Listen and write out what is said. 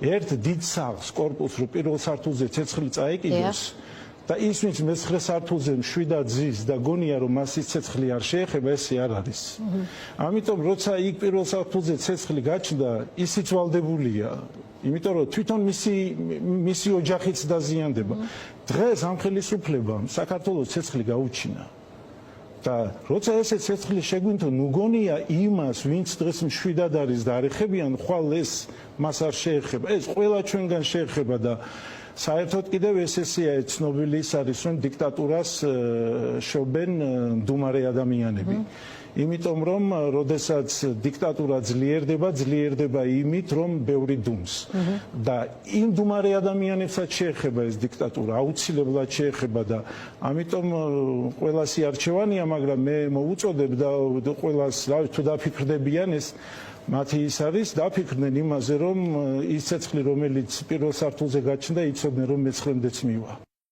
ერთ დიდ სახლს კორპუსს რო პირველ სართულზე ცეცხლი წაეკიდოს და ის ვინც მე-9 სართულზე მშვიდად ზის და გონია რომ მას ის ცეცხლი არ შეეხება, ესე არ არის. ამიტომ როცა იქ პირველ სართულზე ცეცხლი გაჩნდა, ისიც ვალდებულია. იმიტომ რომ თვითონ მისი ოჯახიც დაზიანდება. დღეს ამ ხელისუფლებამ საქართველოს ცეცხლი გაუჩინა. და როცა ესე ცეცხლი შეგვინთო, ნუ გონია იმას, ვინც დღეს მშვიდად არის და არ ეხებიან, ხვალ ეს მას არ შეეხება. ეს ყველა ჩვენგან შეეხება და საერთოდ კიდევ ესეა ცნობილი ის არის, რომ დიქტატურას შობენ მდუმარე ადამიანები. იმიტომ რომ როდესაც დიქტატურა ძლიერდება იმით, რომ ბევრი დუმს. და იმ მდუმარე ადამიანებსაც შეეხება ეს დიქტატურა, აუცილებლად შეეხება და ამიტომ ყველას იარჩევანია, მაგრამ მე მოუწოდებ და ყველას თუ დაფიქრდებიან ეს მათი ის არის, დაფიქრდნენ იმაზე, რომ ის ცეცხლი, რომელიც პირველ სართულზე გაჩნდა, იცოდნენ, რომ მე-9-მდეც მივა.